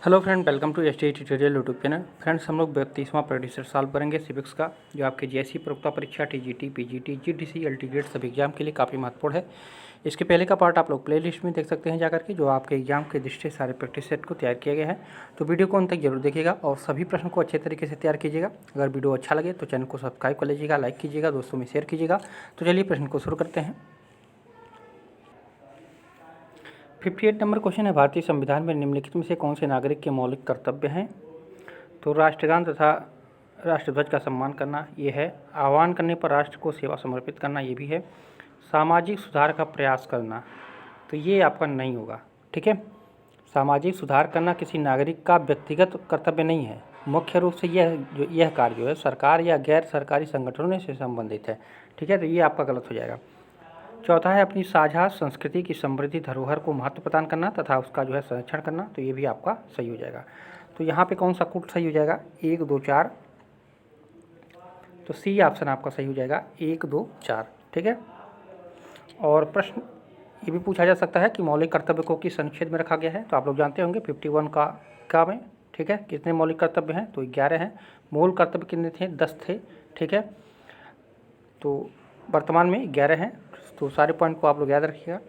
Hello friend, welcome to ST tutorial YouTube channel. Friends, हम लोग 32वां प्रैक्टिस सेट सॉल्व करेंगे सिविक्स का, जो आपके जेएससी प्रवक्ता परीक्षा, टीजीटी, पीजीटी, जीडीसी, एलटीगेट सभी एग्जाम के लिए काफ़ी महत्वपूर्ण है। इसके पहले का पार्ट आप लोग प्लेलिस्ट में देख सकते हैं जाकर के, जो आपके एग्जाम के दृष्टि से सारे प्रैक्टिस सेट को तैयार किया गया है। तो वीडियो को अंत तक जरूर देखिएगा और सभी प्रश्न को अच्छे तरीके से तैयार कीजिएगा। अगर वीडियो अच्छा लगे तो चैनल को सब्सक्राइब कर लीजिएगा, लाइक कीजिएगा, दोस्तों में शेयर कीजिएगा। तो चलिए प्रश्न को शुरू करते हैं। 58 नंबर क्वेश्चन है, भारतीय संविधान में निम्नलिखित में से कौन से नागरिक के मौलिक कर्तव्य हैं? तो राष्ट्रगान तथा राष्ट्रध्वज का सम्मान करना ये है। आह्वान करने पर राष्ट्र को सेवा समर्पित करना ये भी है। सामाजिक सुधार का प्रयास करना, तो ये आपका नहीं होगा। ठीक है, सामाजिक सुधार करना किसी नागरिक का व्यक्तिगत कर्तव्य नहीं है। मुख्य रूप से यह कार्य जो है सरकार या गैर सरकारी संगठनों से संबंधित है। ठीक है, तो ये आपका गलत हो जाएगा। चौथा है, अपनी साझा संस्कृति की समृद्धि धरोहर को महत्व प्रदान करना तथा उसका जो है संरक्षण करना, तो ये भी आपका सही हो जाएगा। तो यहाँ पे कौन सा कूट सही हो जाएगा? 1, 2, 4। तो सी ऑप्शन आपका सही हो जाएगा, 1, 2, 4। ठीक है, और प्रश्न ये भी पूछा जा सकता है कि मौलिक कर्तव्य को किस अनुच्छेद में रखा गया है? तो आप लोग जानते होंगे 51 का में। ठीक है, कितने मौलिक कर्तव्य हैं? तो 11 हैं। मूल कर्तव्य कितने थे? 10 थे। ठीक है, तो वर्तमान में 11 हैं। तो सारे पॉइंट को आप लोग याद रखिएगा।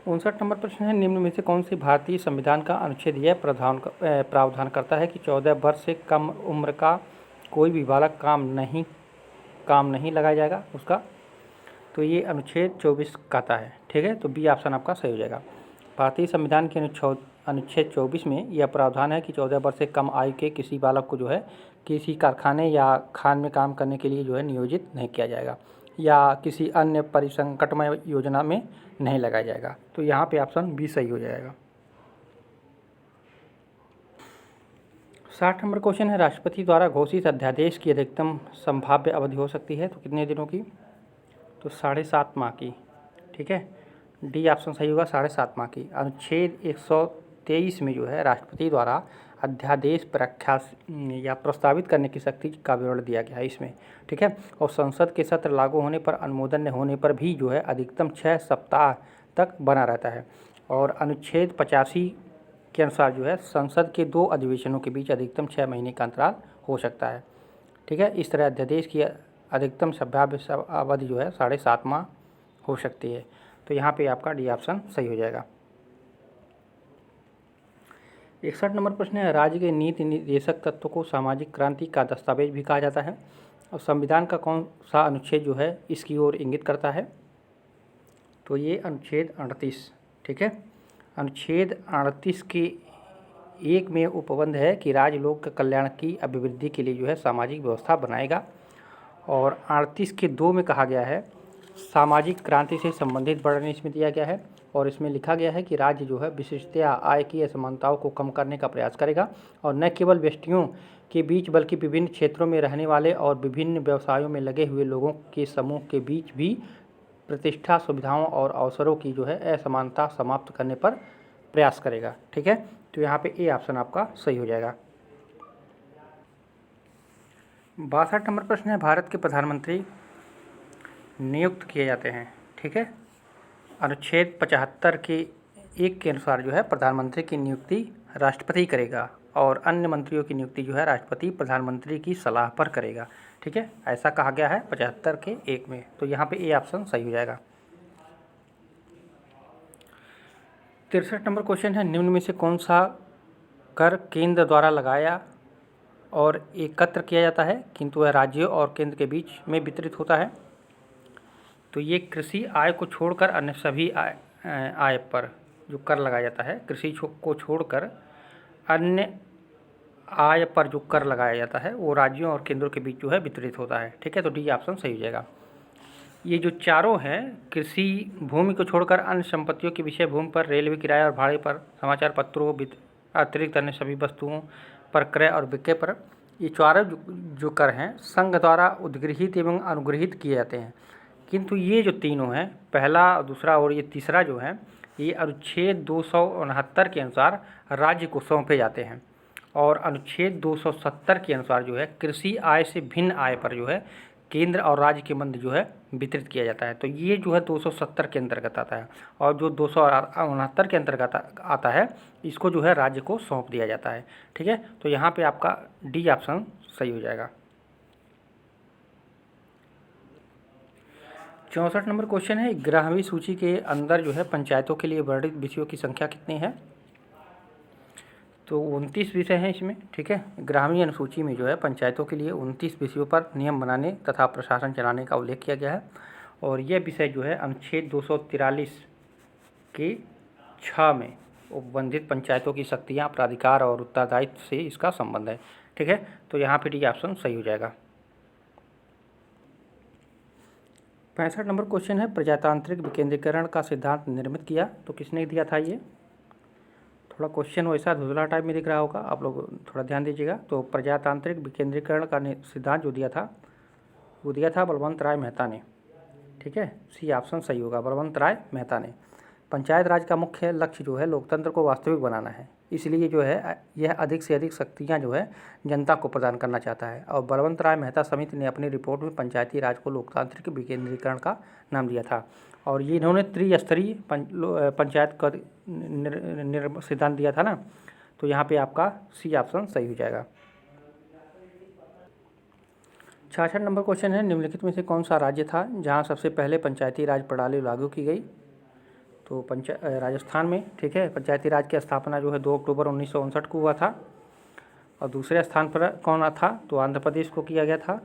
59 नंबर प्रश्न है, निम्न में से कौन सी भारतीय संविधान का अनुच्छेद यह प्रावधान करता है कि 14 वर्ष से कम उम्र का कोई भी बालक काम नहीं लगाया जाएगा उसका? तो ये अनुच्छेद 24 कहता है। ठीक है, तो बी ऑप्शन आपका सही हो जाएगा। भारतीय संविधान के अनुच्छेद 24 में यह प्रावधान है कि 14 वर्ष से कम आयु के किसी बालक को जो है किसी कारखाने या खान में काम करने के लिए जो है नियोजित नहीं किया जाएगा या किसी अन्य परिसंकटमय योजना में नहीं लगाया जाएगा। तो यहाँ पे ऑप्शन बी सही हो जाएगा। 60 नंबर क्वेश्चन है, राष्ट्रपति द्वारा घोषित अध्यादेश की अधिकतम संभाव्य अवधि हो सकती है तो कितने दिनों की? तो 7.5 माह की। ठीक है, डी ऑप्शन सही होगा, 7.5 माह की। अनुच्छेद 123 में जो है राष्ट्रपति द्वारा अध्यादेश प्रख्यात या प्रस्तावित करने की शक्ति का विवरण दिया गया है इसमें। ठीक है, और संसद के सत्र लागू होने पर अनुमोदन होने पर भी जो है अधिकतम 6 सप्ताह तक बना रहता है। और अनुच्छेद 85 के अनुसार जो है संसद के 2 अधिवेशनों के बीच अधिकतम 6 महीने का अंतराल हो सकता है। ठीक है, इस तरह अध्यादेश की अधिकतम संभाव्य अवधि जो है 7.5 माह हो सकती है। तो यहाँ पे आपका डी ऑप्शन सही हो जाएगा। 61 नंबर प्रश्न है, राज्य के नीति निर्देशक तत्व को सामाजिक क्रांति का दस्तावेज भी कहा जाता है और संविधान का कौन सा अनुच्छेद जो है इसकी ओर इंगित करता है? तो ये अनुच्छेद 38। ठीक है, अनुच्छेद 38 के 1 में उपबंध है कि राज्य लोक कल्याण की अभिवृद्धि के लिए जो है सामाजिक व्यवस्था बनाएगा। और 38 के 2 में कहा गया है सामाजिक क्रांति से संबंधित वर्णन इसमें दिया गया है और इसमें लिखा गया है कि राज्य जो है विशिष्टता आय की असमानताओं को कम करने का प्रयास करेगा और न केवल व्यक्तियों के बीच बल्कि विभिन्न क्षेत्रों में रहने वाले और विभिन्न व्यवसायों में लगे हुए लोगों के समूह के बीच भी प्रतिष्ठा, सुविधाओं और अवसरों की जो है असमानता समाप्त करने पर प्रयास करेगा। ठीक है, तो यहाँ पे ए ऑप्शन आपका सही हो जाएगा। 62 नंबर प्रश्न है, भारत के प्रधानमंत्री नियुक्त किए जाते हैं। ठीक है, अनुच्छेद 75 के 1 के अनुसार जो है प्रधानमंत्री की नियुक्ति राष्ट्रपति करेगा और अन्य मंत्रियों की नियुक्ति जो है राष्ट्रपति प्रधानमंत्री की सलाह पर करेगा। ठीक है, ऐसा कहा गया है 75 के 1 में। तो यहाँ पे ए ऑप्शन सही हो जाएगा। 63 नंबर क्वेश्चन है, निम्न में से कौन सा कर केंद्र द्वारा लगाया और एकत्र किया जाता है किंतु वह राज्यों और केंद्र के बीच में वितरित होता है? तो ये कृषि आय को छोड़कर अन्य सभी आय पर जो कर लगाया जाता है, कृषि को छोड़कर अन्य आय पर जो कर लगाया जाता है वो राज्यों और केंद्रों के बीच जो है वितरित होता है। ठीक है, तो डी ऑप्शन सही हो जाएगा। ये जो चारों हैं, कृषि भूमि को छोड़कर अन्य संपत्तियों के विषय भूमि पर, रेलवे किराए और भाड़े पर, समाचार पत्रों अतिरिक्त अन्य सभी वस्तुओं पर क्रय और विक्रय पर, ये चारों जो कर हैं संघ द्वारा उद्गृहित एवं अनुगृहित किए जाते हैं। किंतु ये जो तीनों हैं, पहला, दूसरा और ये तीसरा जो है, ये अनुच्छेद 269 के अनुसार राज्य को सौंपे जाते हैं और अनुच्छेद 270 के अनुसार जो है कृषि आय से भिन्न आय पर जो है केंद्र और राज्य के मध्य जो है वितरित किया जाता है। तो ये जो है 270 के अंतर्गत आता है, और जो 269 के अंतर्गत आता है इसको जो है राज्य को सौंप दिया जाता है। ठीक है, तो यहाँ पे आपका डी ऑप्शन सही हो जाएगा। 64 नंबर क्वेश्चन है, 11वीं सूची के अंदर जो है पंचायतों के लिए वर्णित विषयों की संख्या कितनी है? तो 29 विषय हैं इसमें। ठीक है, 11वीं अनुसूची में जो है पंचायतों के लिए 29 विषयों पर नियम बनाने तथा प्रशासन चलाने का उल्लेख किया गया है, और यह विषय जो है अनुच्छेद 243 के 6 में उपबंधित पंचायतों की शक्तियाँ, प्राधिकार और उत्तरदायित्व से इसका संबंध है। ठीक है, तो यहाँ पे डी ऑप्शन सही हो जाएगा। 65 नंबर क्वेश्चन है, प्रजातांत्रिक विकेंद्रीकरण का सिद्धांत निर्मित किया, तो किसने दिया था? ये थोड़ा क्वेश्चन वैसा धुंधला टाइप में दिख रहा होगा, आप लोग थोड़ा ध्यान दीजिएगा। तो प्रजातांत्रिक विकेंद्रीकरण का सिद्धांत जो दिया था वो दिया था बलवंत राय मेहता ने। ठीक है, सी ऑप्शन सही होगा, बलवंत राय मेहता ने। पंचायत राज का मुख्य लक्ष्य जो है लोकतंत्र को वास्तविक बनाना है, इसलिए जो है यह अधिक से अधिक शक्तियाँ जो है जनता को प्रदान करना चाहता है, और बलवंत राय मेहता समिति ने अपनी रिपोर्ट में पंचायती राज को लोकतांत्रिक विकेंद्रीकरण का नाम दिया था, और ये इन्होंने त्रिस्तरीय पंचायत का सिद्धांत दिया था ना, तो यहाँ पे आपका सी ऑप्शन सही हो जाएगा। 66 नंबर क्वेश्चन है, निम्नलिखित में से कौन सा राज्य था जहाँ सबसे पहले पंचायती राज प्रणाली लागू की गई? तो राजस्थान में। ठीक है, पंचायती राज की स्थापना जो है 2 अक्टूबर 1959 को हुआ था, और दूसरे स्थान पर कौन था? तो आंध्र प्रदेश को किया गया था,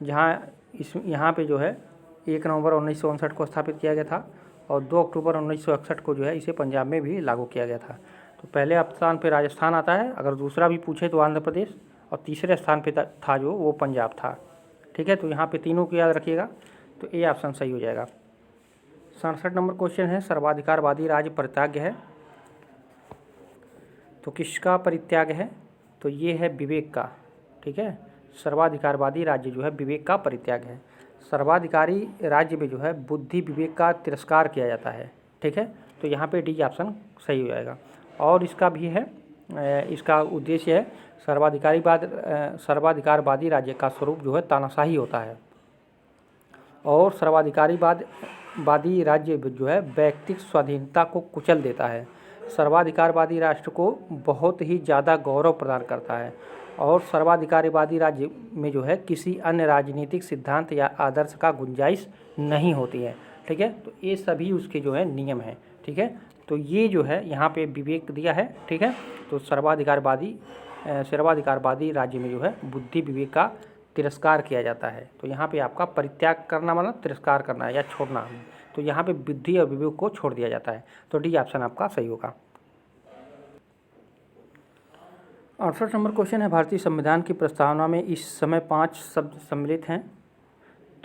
यहाँ पे जो है 1 नवंबर 1959 को स्थापित किया गया था, और 2 अक्टूबर 1961 को जो है इसे पंजाब में भी लागू किया गया था। तो पहले स्थान पे राजस्थान आता है, अगर दूसरा भी पूछे तो आंध्र प्रदेश, और तीसरे स्थान पे था जो वो पंजाब था। ठीक है, तो यहाँ पे तीनों को याद रखिएगा, तो ए ऑप्शन सही हो जाएगा। 67 नंबर क्वेश्चन है, सर्वाधिकारवादी राज्य परित्याग है, तो किसका परित्याग है? तो ये है विवेक का। ठीक है, सर्वाधिकारवादी राज्य जो है विवेक का परित्याग है। सर्वाधिकारी राज्य में जो है बुद्धि विवेक का तिरस्कार किया जाता है। ठीक है, तो यहाँ पे डी ऑप्शन सही हो जाएगा। और इसका भी है, इसका उद्देश्य है सर्वाधिकारवादी राज्य का स्वरूप जो है तानाशाही होता है, और सर्वाधिकारवादी राज्य जो है व्यक्तिगत स्वाधीनता को कुचल देता है। सर्वाधिकारवादी राष्ट्र को बहुत ही ज़्यादा गौरव प्रदान करता है, और सर्वाधिकारवादी राज्य में जो है किसी अन्य राजनीतिक सिद्धांत या आदर्श का गुंजाइश नहीं होती है। ठीक है, तो ये सभी उसके जो है नियम हैं। ठीक है, तो ये जो है यहाँ पे विवेक दिया है। ठीक है, तो सर्वाधिकारवादी राज्य में जो है बुद्धि विवेक का तिरस्कार किया जाता है। तो यहाँ पे आपका परित्याग करना मतलब तिरस्कार करना है या छोड़ना, तो यहाँ पे बुद्धि और विवेक को छोड़ दिया जाता है। तो डी ऑप्शन आपका सही होगा। 68 नंबर क्वेश्चन है, भारतीय संविधान की प्रस्तावना में इस समय 5 शब्द सम्मिलित हैं,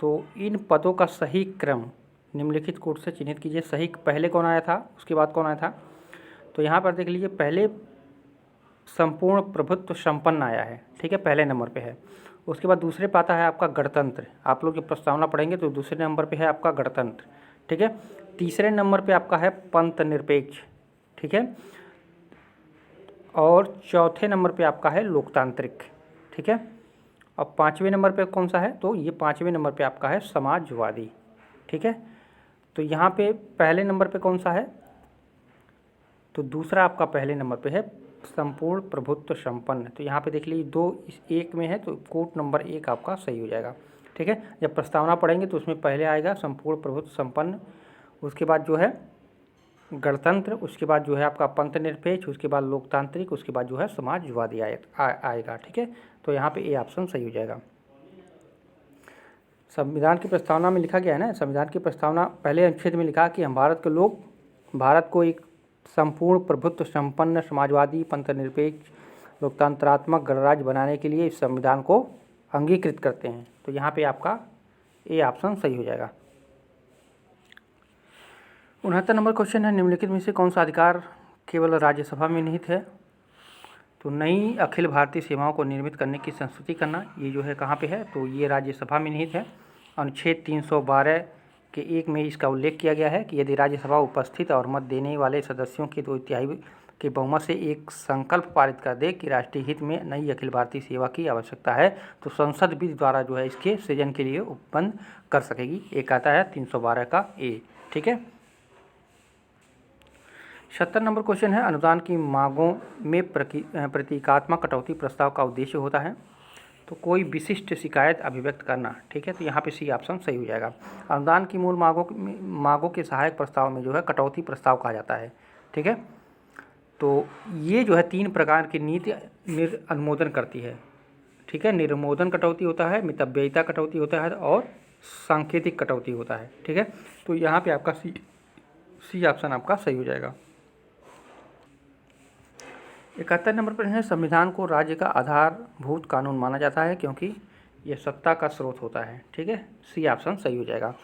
तो इन पदों का सही क्रम निम्नलिखित कोड से चिन्हित कीजिए। सही पहले कौन आया था, उसके बाद कौन आया था? तो यहाँ पर देख लीजिए, पहले संपूर्ण प्रभुत्व संपन्न आया है। ठीक है, पहले नंबर पे है। उसके बाद दूसरे पे आता है आपका गणतंत्र, आप लोग जब प्रस्तावना पढ़ेंगे तो दूसरे नंबर पे है आपका गणतंत्र। ठीक है, तीसरे नंबर पे आपका है पंथ निरपेक्ष। ठीक है, और चौथे नंबर पे आपका है लोकतांत्रिक। ठीक है, और 5वें नंबर पे कौन सा है? तो ये 5वें नंबर पे आपका है समाजवादी। ठीक है, तो यहाँ पे पहले नंबर पे कौन सा है? तो दूसरा आपका पहले नंबर पे है संपूर्ण प्रभुत्व संपन्न। तो यहाँ पे देख लीजिए 2 इस 1 में है, तो कोड नंबर 1 आपका सही हो जाएगा। ठीक है, जब प्रस्तावना पढ़ेंगे तो उसमें पहले आएगा संपूर्ण प्रभुत्व संपन्न, उसके बाद जो है गणतंत्र, उसके बाद जो है आपका पंथ निरपेक्ष, उसके बाद लोकतांत्रिक, उसके बाद जो है समाजवादी आएगा। ठीक है, तो यहाँ पे ए ऑप्शन सही हो जाएगा। संविधान की प्रस्तावना में लिखा गया है ना, संविधान की प्रस्तावना पहले अनुच्छेद में लिखा कि हम भारत के लोग भारत को एक संपूर्ण प्रभुत्व संपन्न समाजवादी पंथ निरपेक्ष लोकतंत्रात्मक गणराज्य बनाने के लिए इस संविधान को अंगीकृत करते हैं। तो यहाँ पे आपका ए ऑप्शन सही हो जाएगा। 69 नंबर क्वेश्चन है, निम्नलिखित में से कौन सा अधिकार केवल राज्यसभा में निहित है? तो नई अखिल भारतीय सेवाओं को निर्मित करने की संस्तुति करना, ये जो है कहाँ पे है? तो ये राज्यसभा में निहित है। अनुच्छेद 312 के 1 में इसका उल्लेख किया गया है कि यदि राज्यसभा उपस्थित और मत देने वाले सदस्यों के 2/3 के बहुमत से एक संकल्प पारित कर दे कि राष्ट्रीय हित में नई अखिल भारतीय सेवा की आवश्यकता है, तो संसद भी द्वारा जो है इसके सृजन के लिए उपबंध कर सकेगी। एक आता है 312 का ए। ठीक है। 70 नंबर क्वेश्चन है, अनुदान की मांगों में प्रतीकात्मक कटौती प्रस्ताव का उद्देश्य होता है। तो कोई विशिष्ट शिकायत अभिव्यक्त करना। ठीक है, तो यहाँ पे सी ऑप्शन सही हो जाएगा। अनुदान की मूल मांगों के सहायक प्रस्ताव में जो है कटौती प्रस्ताव कहा जाता है। ठीक है, तो ये जो है 3 प्रकार की नीति अनुमोदन करती है। ठीक है, निर्मोदन कटौती होता है, मितव्ययिता कटौती होता है और सांकेतिक कटौती होता है। ठीक है, तो यहाँ पे आपका सी ऑप्शन आपका सही हो जाएगा। 71 नंबर प्रश्न है, संविधान को राज्य का आधारभूत कानून माना जाता है क्योंकि यह सत्ता का स्रोत होता है। ठीक है, सी ऑप्शन सही हो जाएगा।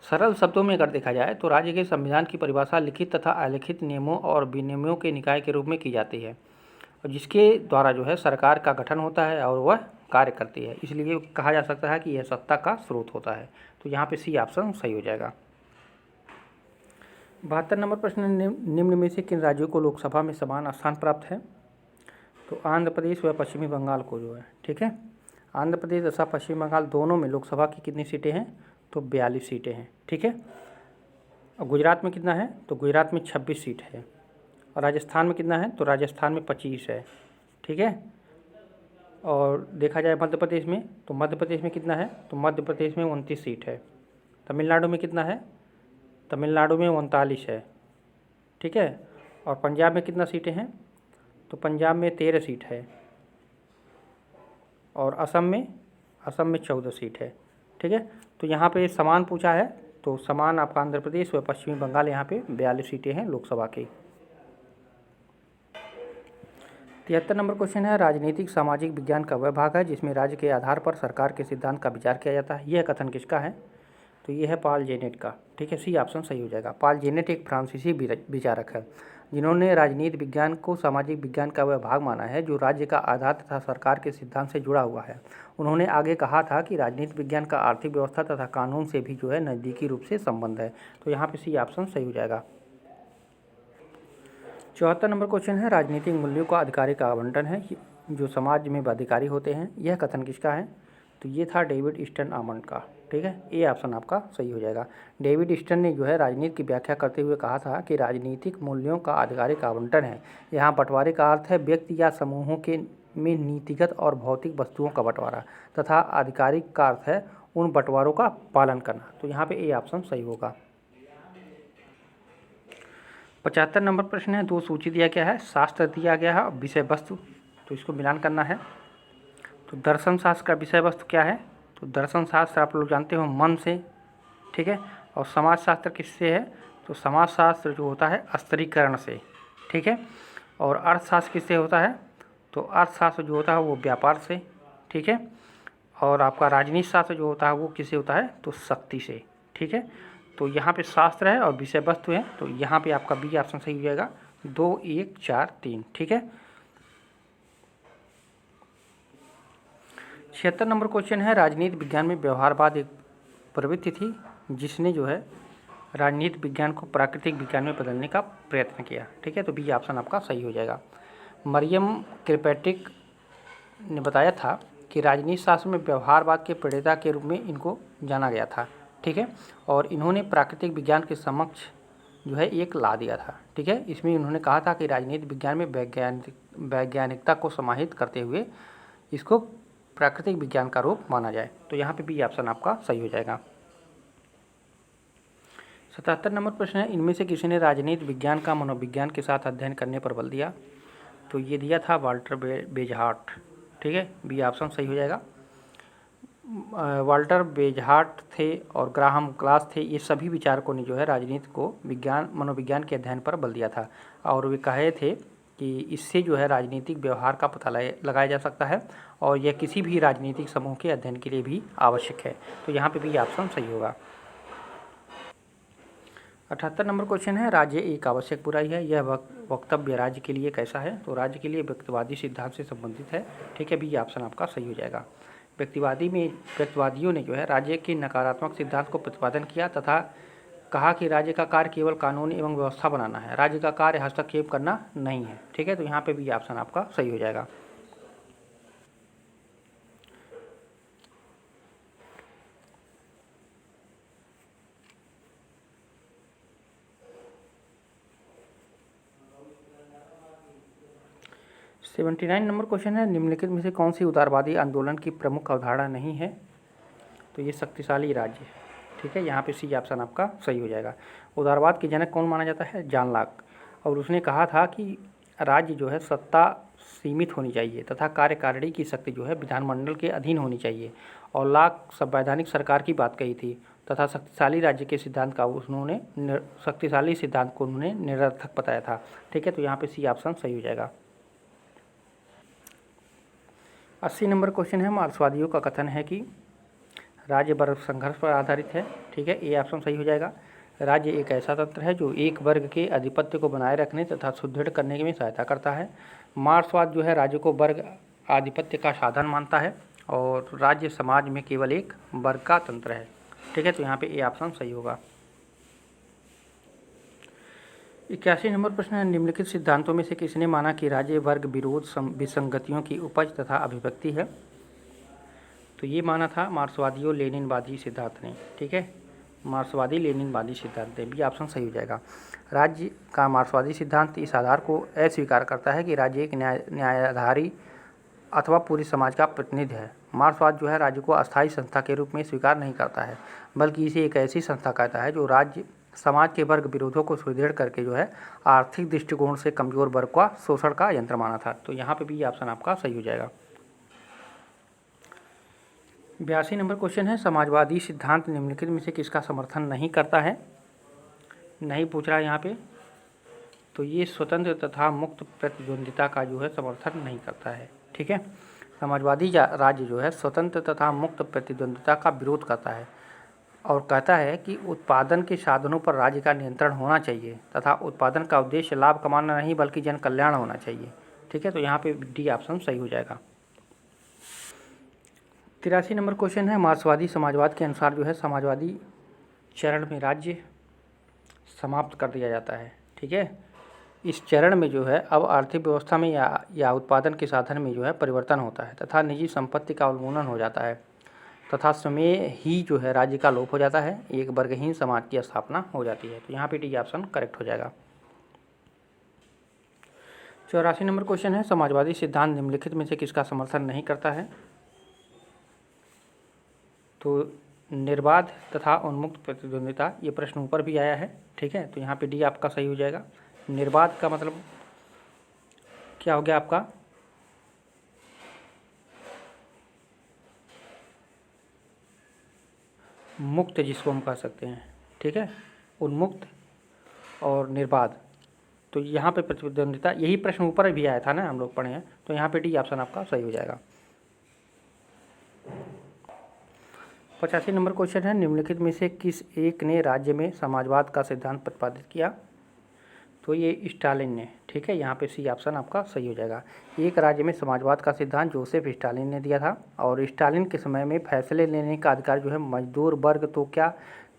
सरल शब्दों में अगर देखा जाए तो राज्य के संविधान की परिभाषा लिखित तथा अलिखित नियमों और विनियमों के निकाय के रूप में की जाती है, और जिसके द्वारा जो है सरकार का गठन होता है और वह कार्य करती है, इसलिए कहा जा सकता है कि यह सत्ता का स्रोत होता है। तो यहाँ पे सी ऑप्शन सही हो जाएगा। 72 नंबर प्रश्न, निम्न में से किन राज्यों को लोकसभा में समान स्थान प्राप्त है। तो आंध्र प्रदेश व पश्चिमी बंगाल को जो है। ठीक है, आंध्र प्रदेश तथा पश्चिम बंगाल दोनों में लोकसभा की कितनी सीटें हैं, तो 42 सीटें हैं। ठीक है, और गुजरात में कितना है, तो गुजरात में 26 सीट है। और राजस्थान में कितना है, तो राजस्थान में 25 है। ठीक है, और देखा जाए मध्य प्रदेश में, तो मध्य प्रदेश में कितना है, तो मध्य प्रदेश में 29 सीट है। तमिलनाडु में कितना है, तमिलनाडु में 39 है। ठीक है, और पंजाब में कितना सीटें हैं, तो पंजाब में 13 सीट है। और असम में 14 सीट है। ठीक है, तो यहाँ पे समान पूछा है, तो समान आपका आंध्र प्रदेश व पश्चिमी बंगाल यहाँ पे 42 सीटें हैं लोकसभा की। 73 नंबर क्वेश्चन है, राजनीतिक सामाजिक विज्ञान का वह भाग है जिसमें राज्य के आधार पर सरकार के सिद्धांत का विचार किया जाता है। यह कथन किसका है, तो ये है पॉल जेनेट का। ठीक है, सी ऑप्शन सही हो जाएगा। पॉल जेनेट एक फ्रांसीसी विचारक है जिन्होंने राजनीति विज्ञान को सामाजिक विज्ञान का वह भाग माना है जो राज्य का आधार तथा सरकार के सिद्धांत से जुड़ा हुआ है। उन्होंने आगे कहा था कि राजनीति विज्ञान का आर्थिक व्यवस्था तथा कानून से भी जो है नज़दीकी रूप से संबंध है। तो यहाँ पे सी ऑप्शन सही हो जाएगा। 74 नंबर क्वेश्चन है, राजनीतिक मूल्यों का आधिकारिक आवंटन है जो समाज में अधिकारी होते हैं। यह कथन किसका है, तो ये था डेविड स्टर्न आमंड का। ठीक है, ए ऑप्शन आपका सही हो जाएगा। डेविड स्टर्न ने जो है राजनीति की व्याख्या करते हुए कहा था कि राजनीतिक मूल्यों का आधिकारिक आवंटन है। यहाँ बंटवारे का अर्थ है व्यक्ति या समूहों के में नीतिगत और भौतिक वस्तुओं का बंटवारा, तथा आधिकारिक का अर्थ है उन बंटवारों का पालन करना। तो यहाँ पे ए ऑप्शन सही होगा। 75 नंबर प्रश्न है, 2 सूची दिया गया है, शास्त्र दिया गया है और विषय वस्तु, तो इसको मिलान करना है। तो दर्शन शास्त्र का विषय वस्तु क्या है, तो दर्शन शास्त्र आप लोग जानते हो मन से। ठीक है, और समाज शास्त्र किससे है, तो समाज शास्त्र जो होता है स्त्रीकरण से। ठीक है, और अर्थशास्त्र किससे होता है, तो अर्थशास्त्र जो होता है वो व्यापार से। ठीक है, और आपका राजनीति शास्त्र जो होता है वो किससे होता है, तो शक्ति से। ठीक है, तो यहाँ पे शास्त्र है और विषय वस्तु है, तो यहाँ पे आपका बी ऑप्शन सही हो जाएगा। 2, 1, 4, 3। ठीक है, 76 नंबर क्वेश्चन है, राजनीति विज्ञान में व्यवहारवाद एक प्रवृत्ति थी जिसने जो है राजनीति विज्ञान को प्राकृतिक विज्ञान में बदलने का प्रयत्न किया। ठीक है, तो बी ऑप्शन आपका सही हो जाएगा। मरियम किरपैट्रिक ने बताया था कि राजनीति शास्त्र में व्यवहारवाद के प्रणेता के रूप में इनको जाना गया था। ठीक है, और इन्होंने प्राकृतिक विज्ञान के समक्ष जो है एक ला दिया था। ठीक है, इसमें उन्होंने कहा था कि राजनीति विज्ञान में वैज्ञानिकता को समाहित करते हुए इसको प्राकृतिक विज्ञान का रूप माना जाए। तो यहाँ पे बी ऑप्शन आपका सही हो जाएगा। 77 नंबर प्रश्न है, इनमें से किसी ने राजनीति विज्ञान का मनोविज्ञान के साथ अध्ययन करने पर बल दिया, तो ये दिया था वाल्टर बेजहार्ट। ठीक है, बी ऑप्शन सही हो जाएगा। वाल्टर बेजहार्ट थे और ग्राहम ग्लास थे, ये सभी विचारकों ने जो है राजनीति को मनोविज्ञान के अध्ययन पर बल दिया था, और वे कहे थे कि इससे जो है राजनीतिक व्यवहार का पता लगाया जा सकता है और यह किसी भी राजनीतिक समूह के अध्ययन के लिए भी आवश्यक है। तो यहाँ पे भी ऑप्शन सही होगा। 78 नंबर क्वेश्चन है, राज्य एक आवश्यक बुराई है, यह वक्तव्य राज्य के लिए कैसा है, तो राज्य के लिए व्यक्तिवादी सिद्धांत से संबंधित है। ठीक है, बी ऑप्शन आपका सही हो जाएगा। व्यक्तिवादियों ने जो है राज्य के नकारात्मक सिद्धांत को प्रतिपादन किया तथा कहा कि राज्य का कार्य केवल कानून एवं व्यवस्था बनाना है, राज्य का कार्य हस्तक्षेप करना नहीं है। ठीक है, तो यहाँ पे भी ऑप्शन आपका सही हो जाएगा। सेवेंटी 79 नंबर क्वेश्चन है, निम्नलिखित में से कौन सी उदारवादी आंदोलन की प्रमुख अवधारणा नहीं है? तो ये शक्तिशाली राज्य। ठीक है, यहाँ पे सी ऑप्शन आपका सही हो जाएगा। उदारवाद के जनक कौन माना जाता है? John Locke. और उसने कहा था कि राज्य जो है सत्ता सीमित होनी चाहिए तथा कार्यकारिणी की शक्ति जो है विधानमंडल के अधीन होनी चाहिए। और लॉक संवैधानिक सरकार की बात कही थी तथा शक्तिशाली राज्य के सिद्धांत का उन्होंने शक्तिशाली सिद्धांत को उन्होंने निरर्थक बताया था। ठीक है, तो यहाँ पे सी ऑप्शन सही हो जाएगा। 80 नंबर क्वेश्चन है, मार्क्सवादियों का कथन है कि राज्य वर्ग संघर्ष पर आधारित है। ठीक है, ये ऑप्शन सही हो जाएगा। राज्य एक ऐसा तंत्र है जो एक वर्ग के आधिपत्य को बनाए रखने तथा सुदृढ़ करने में सहायता करता है। मार्क्सवाद जो है राज्य को वर्ग आधिपत्य का साधन मानता है और राज्य समाज में केवल एक वर्ग का तंत्र है। ठीक है, तो यहाँ पे ये ऑप्शन सही होगा। 81 नंबर प्रश्न है, निम्नलिखित सिद्धांतों में से किसने माना कि राज्य वर्ग विरोध विसंगतियों की उपज तथा अभिव्यक्ति है? तो ये माना था मार्क्सवादियों लेनिनवादी सिद्धांत ने। ठीक है, मार्क्सवादी लेनिनवादी सिद्धांत ने, भी ऑप्शन सही हो जाएगा। राज्य का मार्क्सवादी सिद्धांत इस आधार को अस्वीकार करता है कि राज्य एक न्यायाधारी अथवा पूरे समाज का प्रतिनिधि है। मार्क्सवाद जो है राज्य को अस्थायी संस्था के रूप में स्वीकार नहीं करता है, बल्कि इसे एक ऐसी संस्था कहता है जो राज्य समाज के वर्ग विरोधों को सुदृढ़ करके जो है आर्थिक दृष्टिकोण से कमजोर वर्ग का शोषण का यंत्र माना था। तो यहाँ पे भी ऑप्शन आपका सही हो जाएगा। 82 नंबर क्वेश्चन है, समाजवादी सिद्धांत निम्नलिखित में से किसका समर्थन नहीं करता है? नहीं पूछ रहा है यहाँ पे। तो ये स्वतंत्र तथा मुक्त प्रतिद्वंदिता का जो है समर्थन नहीं करता है। ठीक है, समाजवादी राज्य जो है स्वतंत्र तथा मुक्त प्रतिद्वंदिता का विरोध करता है और कहता है कि उत्पादन के साधनों पर राज्य का नियंत्रण होना चाहिए तथा उत्पादन का उद्देश्य लाभ कमाना नहीं बल्कि जन कल्याण होना चाहिए। ठीक है, तो यहाँ पे डी ऑप्शन सही हो जाएगा। 83 नंबर क्वेश्चन है, मार्क्सवादी समाजवाद के अनुसार जो है समाजवादी चरण में राज्य समाप्त कर दिया जाता है। ठीक है, इस चरण में जो है अब आर्थिक व्यवस्था में या उत्पादन के साधन में जो है परिवर्तन होता है तथा निजी संपत्ति का उन्मूलन हो जाता है तथा स्वयं ही जो है राज्य का लोप हो जाता है, एक वर्गहीन समाज की स्थापना हो जाती है। तो यहाँ पे डी ऑप्शन करेक्ट हो जाएगा। 84 नंबर क्वेश्चन है, समाजवादी सिद्धांत निम्नलिखित में से किसका समर्थन नहीं करता है? तो निर्बाध तथा उन्मुक्त प्रतिद्वंदिता, ये प्रश्न ऊपर भी आया है। ठीक है, तो यहाँ पे डी आपका सही हो जाएगा। निर्बाध का मतलब क्या हो गया आपका? मुक्त, जिसको हम कह सकते हैं। ठीक है, उन्मुक्त और निर्बाध, तो यहाँ पे प्रतिद्वंदिता, यही प्रश्न ऊपर भी आया था ना, हम लोग पढ़े हैं। तो यहाँ पे डी ऑप्शन आपका सही हो जाएगा। 85 नंबर क्वेश्चन है, निम्नलिखित में से किस एक ने राज्य में समाजवाद का सिद्धांत प्रतिपादित किया? तो ये स्टालिन ने। ठीक है, यहाँ पे सी ऑप्शन आपका सही हो जाएगा। एक राज्य में समाजवाद का सिद्धांत जोसेफ स्टालिन ने दिया था और स्टालिन के समय में फैसले लेने का अधिकार जो है मजदूर वर्ग तो क्या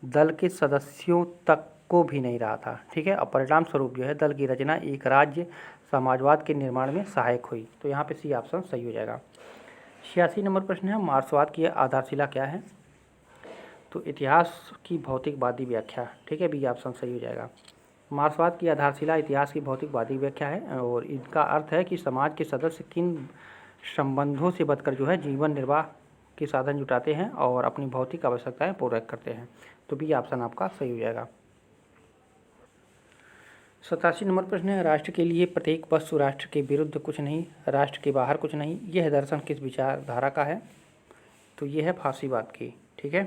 दल के सदस्यों तक को भी नहीं रहा था। ठीक है, और परिणाम स्वरूप जो है दल की रचना एक राज्य समाजवाद के निर्माण में सहायक हुई। तो यहाँ पे सी ऑप्शन सही हो जाएगा। 86 नंबर प्रश्न है, मार्क्सवाद की आधारशिला क्या है? तो इतिहास की भौतिकवादी व्याख्या। ठीक है, बी ऑप्शन सही हो जाएगा। मार्क्सवाद की आधारशिला इतिहास की भौतिकवादी व्याख्या है और इनका अर्थ है कि समाज के सदस्य किन संबंधों से बचकर जो है जीवन निर्वाह के साधन जुटाते हैं और अपनी भौतिक आवश्यकताएं पूरा करते हैं। तो बी ऑप्शन आपका सही हो जाएगा। 87 नंबर प्रश्न है, राष्ट्र के लिए प्रत्येक वस्तु राष्ट्र के विरुद्ध कुछ नहीं, राष्ट्र के बाहर कुछ नहीं, यह दर्शन किस विचारधारा का है? तो ये है फांसीवाद की। ठीक है,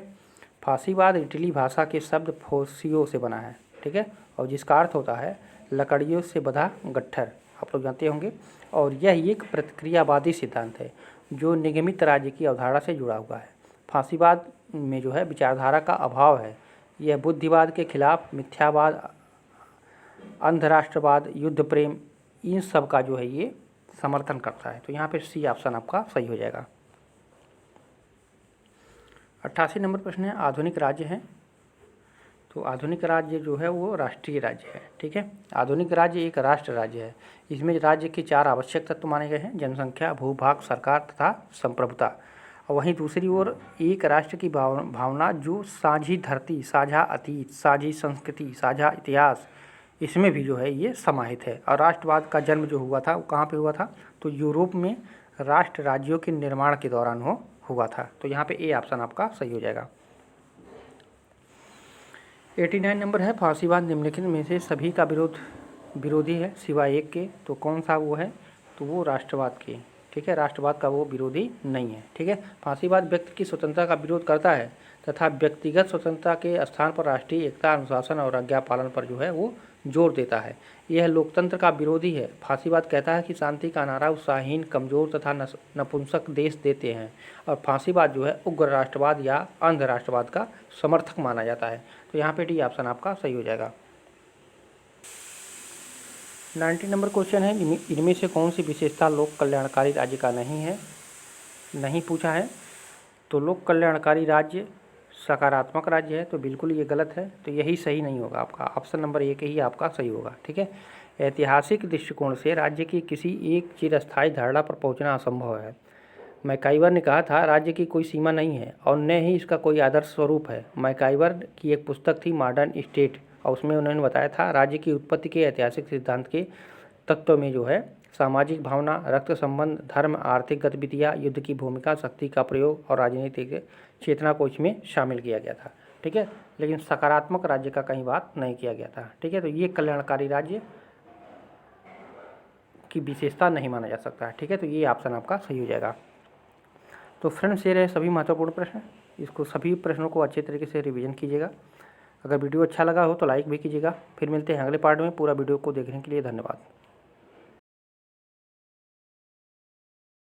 फांसीवाद इटली भाषा के शब्द फोसियो से बना है। ठीक है, और जिसका अर्थ होता है लकड़ियों से बंधा गट्ठर, आप लोग जानते होंगे। और यह एक प्रतिक्रियावादी सिद्धांत है जो निगमित राज्य की अवधारणा से जुड़ा हुआ है। फांसीवाद में जो है विचारधारा का अभाव है। यह बुद्धिवाद के खिलाफ मिथ्यावाद, अंधराष्ट्रवाद, युद्ध प्रेम, इन सब का जो है ये समर्थन करता है। तो यहाँ पे सी ऑप्शन आपका सही हो जाएगा। 88 नंबर प्रश्न है, आधुनिक राज्य हैं। तो आधुनिक राज्य जो है वो राष्ट्रीय राज्य है। ठीक है, आधुनिक राज्य एक राष्ट्र राज्य है। इसमें राज्य के 4 आवश्यक तत्व माने गए हैं: जनसंख्या, भूभाग, सरकार तथा संप्रभुता। और वहीं दूसरी ओर एक राष्ट्र की भावना जो साझी धरती, साझा अतीत, साझी संस्कृति, साझा इतिहास, इसमें भी जो है ये समाहित है। और राष्ट्रवाद का जन्म जो हुआ था वो कहाँ पे हुआ था? तो यूरोप में राष्ट्र राज्यों के निर्माण के दौरान हुआ था। तो यहाँ पे ए ऑप्शन आपका सही हो जाएगा। 89 नंबर है, फांसीवाद निम्नलिखित में से सभी का विरोधी है सिवाय एक के। तो कौन सा वो है? तो वो राष्ट्रवाद के। ठीक है, राष्ट्रवाद का वो विरोधी नहीं है। ठीक है, फांसीवाद व्यक्ति की स्वतंत्रता का विरोध करता है तथा व्यक्तिगत स्वतंत्रता के स्थान पर राष्ट्रीय एकता, अनुशासन और आज्ञा पालन पर जो है वो जोर देता है। यह लोकतंत्र का विरोधी है। फांसीवाद कहता है कि शांति का नारा उत्साहहीन, कमजोर तथा नपुंसक देश देते हैं। और फांसीवाद जो है उग्र राष्ट्रवाद या अंध राष्ट्रवाद का समर्थक माना जाता है। तो यहाँ पे डी ऑप्शन आपका सही हो जाएगा। 90 नंबर क्वेश्चन है, इनमें से कौन सी विशेषता लोक कल्याणकारी राज्य का नहीं पूछा है। तो लोक कल्याणकारी राज्य सकारात्मक राज्य है, तो बिल्कुल ये गलत है। तो यही सही नहीं होगा आपका, ऑप्शन नंबर एक ही आपका सही होगा। ठीक है, ऐतिहासिक दृष्टिकोण से राज्य की किसी एक चिरस्थायी धारणा पर पहुंचना असंभव है। मैकाइवर ने कहा था, राज्य की कोई सीमा नहीं है और न ही इसका कोई आदर्श स्वरूप है। मैकाइवर की एक पुस्तक थी मॉडर्न स्टेट, और उसमें उन्होंने बताया था राज्य की उत्पत्ति के ऐतिहासिक सिद्धांत के तत्व में जो है सामाजिक भावना, रक्त संबंध, धर्म, आर्थिक गतिविधियाँ, युद्ध की भूमिका, शक्ति का प्रयोग और राजनीतिक चेतना को इसमें शामिल किया गया था। ठीक है, लेकिन सकारात्मक राज्य का कहीं बात नहीं किया गया था। ठीक है, तो ये कल्याणकारी राज्य की विशेषता नहीं माना जा सकता है। ठीक है, तो ये ऑप्शन आपका सही हो जाएगा। तो फ्रेंड्स, ये रहे सभी महत्वपूर्ण प्रश्न। इसको सभी प्रश्नों को अच्छे तरीके से रिवीजन कीजिएगा। अगर वीडियो अच्छा लगा हो तो लाइक भी कीजिएगा। फिर मिलते हैं अगले पार्ट में। पूरा वीडियो को देखने के लिए धन्यवाद।